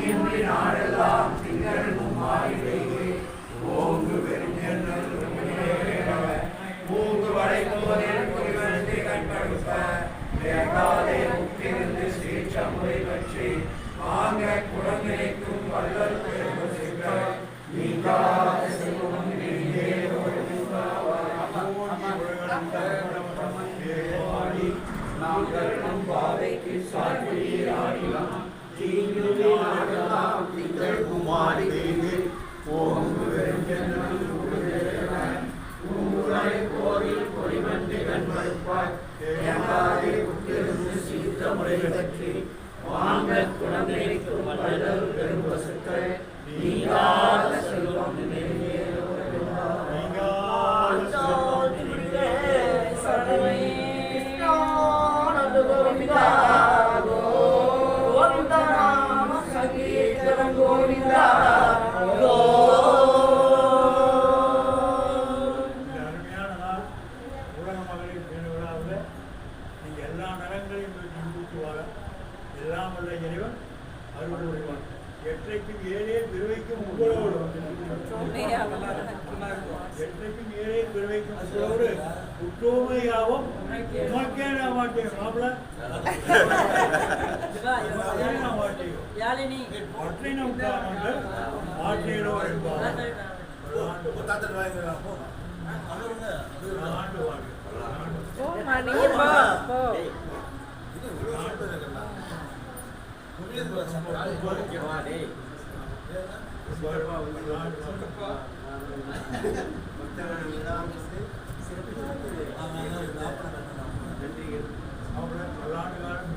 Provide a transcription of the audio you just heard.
நாடெல்லாம் திங்களும் மாறிலே ஓங்கு பெருஞ்சென்னல் மூங்கு வளைப்போரில் குறிவந்து கண்படுப்ப வேண்டாதே முக்கிருந்து சீற்றமுறை பற்றி வாங்க குடநிலைக்கும் வள்ளல் பெருமை சிக்க நீங்காத செல்வம் நீயே நாங்கள் நம் பாதைக்கு சாற்றியாடிலாம் தீங்குலாம் திங்கள் குமாரி தேவி ஓங்கு பெருஞ்சென்னல் கோவில் பொறிவந்து கண்படுப்பாய் ஏமாதே முக்கிருந்து சீற்றமுறை பற்றி வாங்க குடநிலைக்கும் வள்ளல் பெரும் பசுக்கள் நீங்காத செல்வம் எல்லா நலங்களையும் எல்லாம் வல்ல இறைவன் அருள் புரிவான். எற்றைக்கும் ஏழே பெருவைக்கும் உங்களோடு எற்றைக்கும் ஏழே பெருவைக்கும் உங்களோடு உற்றோமையாவும் உமக்கே நான் மாட்டேன் மாப்பிள மாட்டேன் ஒற்றை நோக்காமல் மாற்றேனோ என்பார் ஆண்டு நன்றி.